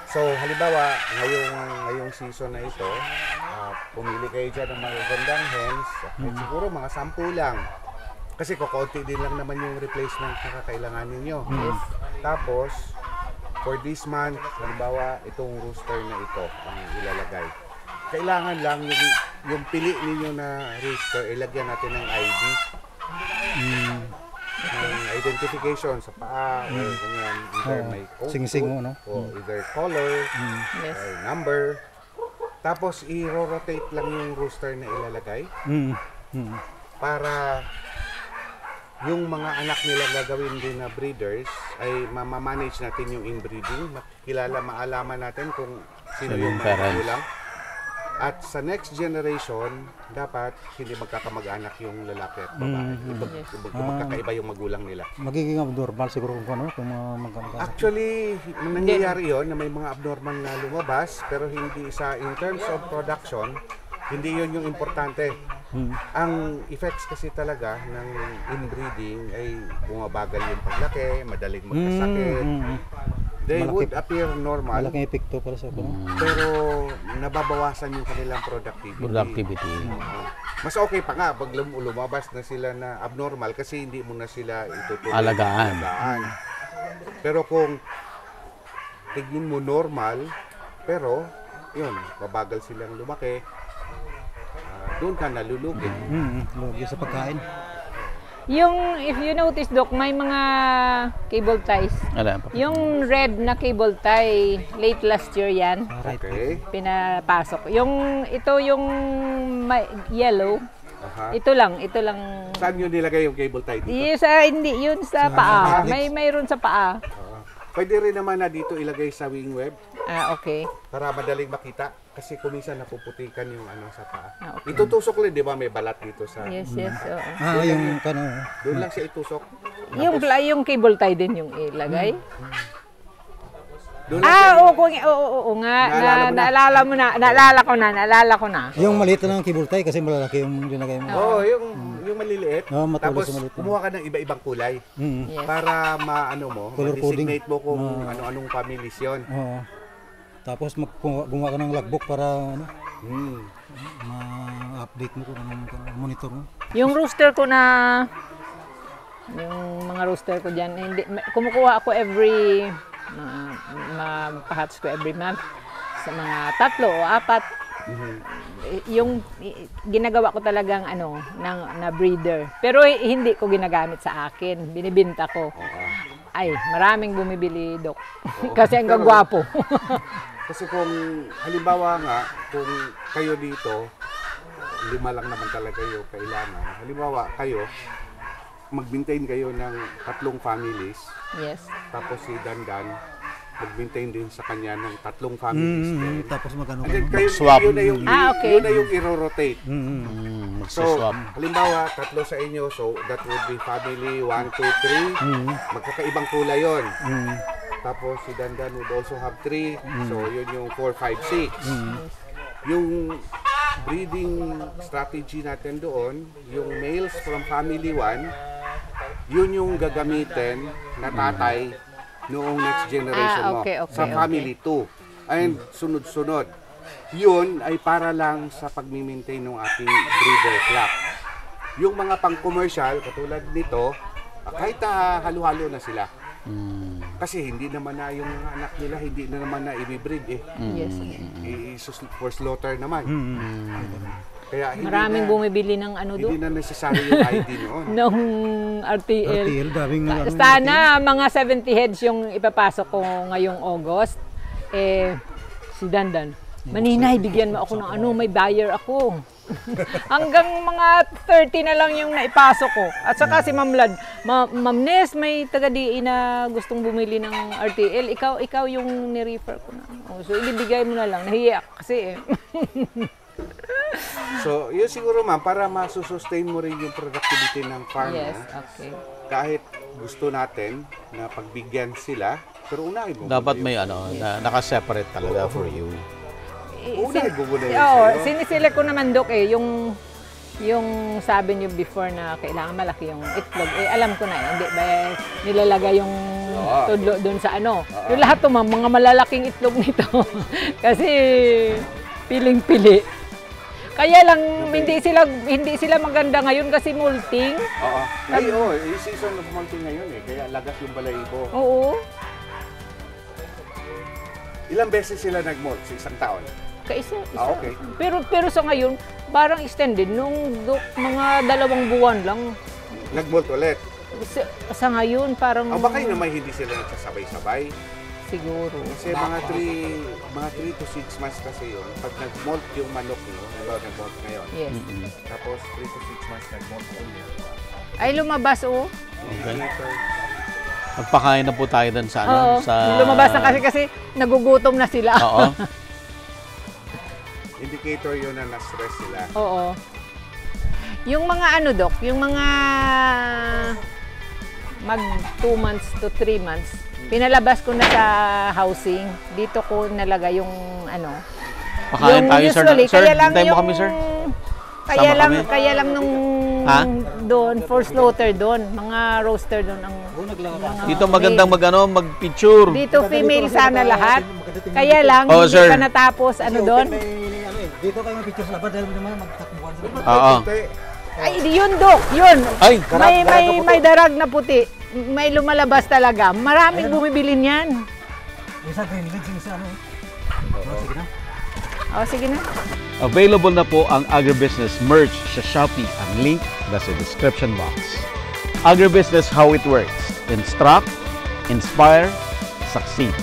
So halimbawa, ngayong season na ito, pumili kayo dyan ng mga gandang hens, at siguro mga 10 lang. Kasi kukunti din lang naman yung replacement na kakailangan ninyo. Tapos, for this month, halimbawa, itong rooster na ito ang ilalagay. Kailangan lang yung pili ninyo na rooster, ilagyan natin ng ID. Ng identification sa paa, or ganyan, either may code, Sing-sing mo, no? o either color, or number. Tapos, i-rotate lang yung rooster na ilalagay para yung mga anak nila gagawin din na breeders ay ma-manage natin yung inbreeding, maalaman natin kung sino yung mga magulang. At sa next generation, dapat hindi magkakamag-anak yung lalaki at babae. Magkakaiba yung magulang nila. Magiging abnormal siguro kung magkakaroon. Actually, nangyayari yun na may mga abnormal na lumabas, pero hindi in terms of production, hindi yun yung importante. Ang effects kasi talaga ng inbreeding ay bumabagal yung paglaki, madaling magkasakit. They would appear normal. Malaking epekto para sa pero nababawasan yung kanilang productivity. Mas okay pa nga pag lumabas na sila na abnormal kasi hindi mo na sila itutuloy Alagaan. Pero kung tignan mo normal, pero yun, mabagal silang lumaki, doon ka nalulugi. Lugi sa pagkain. Yung, if you notice, Doc, may mga cable ties. Yung red na cable tie, late last year yan. Okay. Pinapasok. Yung, ito yung yellow, Aha. Ito lang. Saan yun nilagay yung cable tie dito? Hindi, yun sa paa. Mayroon sa paa. Pwede rin naman na dito ilagay sa wing web Okay. para madaling makita. Kasi kuminsan napuputikan yung sa paa. Okay. Itutusok lang, di ba? May balat dito sa... Yes, oo. Yung kano. Doon lang siya itusok. Yung cable tie din yung ilagay. Doon lang siya- Oo nga. Naalala ko na. Yung maliit na ng cable tie kasi malalaki yung linagay mo. Oo, yung maliliit. Matulis Tapos sa maliit. kumuha ka ng iba-ibang kulay Yes. para Color coding. ma-designate mo kung ano-anong families yun. Oo. Tapos gumawa ka ng logbook para Hmm. ma-update mo kung monitor mo. Yung rooster ko yung mga rooster ko dyan, kumukuha ako every, mapahatch ko every month sa mga 3 o 4. Yung ginagawa ko talagang na breeder. Pero hindi ko ginagamit sa akin, binibinta ko. Ay, maraming bumibili, Dok. Kasi ang gagwapo. Kasi kung halimbawa nga, kung kayo dito, 5 lang naman talaga yung kailangan. Halimbawa kayo, mag-maintain kayo ng 3 families, Yes. tapos si Dandan, mag-maintain din sa kanya ng 3 families din. Tapos magano And then kayo, Swap. yun na yung, Okay. yun na yung i-rotate. So, Magsaswap. halimbawa, 3 sa inyo, so that would be family 1, 2, 3. Magkakaibang kulay yun. Tapos si Dandan would also have 3. So, yun yung 4, 5, 6. Yung breeding strategy natin doon, yung males from family 1, yun yung gagamitin na tatay noong next generation mo. Sa family 2. And sunod-sunod. Yun ay para lang sa pag-maintain ng ating breeder flock. Yung mga pang-commercial, katulad nito, kahit halo-halo na sila. Kasi hindi naman na yung mga anak nila, hindi na naman na i-breed eh. Yes. For slaughter naman. Kaya hindi Maraming bumibili ng hindi na necessary yung ID noon. ng RTL. RTL, daming Sana mga 70 heads yung ipapasok ko ngayong August. Si Dandan, Maninay, bigyan mo ako ng may buyer ako. Hanggang mga 30 na lang yung naipasok ko. At saka si Ma'am Lad, Ma'am Nes, may taga-DA na gustong bumili ng RTL. Ikaw yung ni-refer ko na. So, ibibigay mo na lang. Nahiya kasi So, yun siguro ma'am, para masusustain mo rin yung productivity ng farm. Yes, okay. Kahit gusto natin na pagbigyan sila, pero unahin mo. Dapat may naka-separate talaga for you. Unahin mo muna yun Oo, sa'yo. siniselect ko naman, Dok, yung sabi niyo before na kailangan malaki yung itlog, alam ko na hindi ba nilalagay yung tudlo doon sa yung lahat ng mga malalaking itlog nito. Kasi piling-pili. Kaya lang hindi sila maganda ngayon kasi molting. Oo. Yung season of molting ngayon kaya lagas yung balahibo. Oo. Ilang beses sila nag-molt sa isang taon? Kaisa. Okay. Pero sa ngayon, parang extended nung mga 2 buwan lang. Nag-molt ulit. Sa ngayon parang Baka yun naman hindi sila nagsasabay-sabay. siguro. Kasi mga 3 to 6 months kasi yun. Pag nag-molt yung manok nyo, nag-molt ngayon. Yes. Tapos 3 to 6 months nag-molt ulit. Ay lumabas Okay. Magpakain na po tayo dun sa lumabas na kasi nagugutom na sila. Oo. Indicator yun na na-stress sila. Oo. Yung mga Dok, yung mga mag 2 months to 3 months, pinalabas ko na sa housing. Dito ko nalagay yung Pakain tayo, sir. Sir, hintayin mo kami, sir. Kaya lang nung doon, for slaughter doon, mga roaster doon ang Dito magandang mag-picture. dito female sana lahat. Kaya lang, hindi sir. pa natapos doon. Dito kayo mag-picture sa labas dahil naman magtakbuhan sila. Oo. Ay, yun, Dok, yun. Ay, May darag na puti. May lumalabas talaga. Maraming bumibili niyan. Isa green leads, isa sige na. Sige na. available na po ang Agribusiness merch sa Shopee. Ang link nasa description box. Agribusiness, how it works. Instruct, inspire, succeed.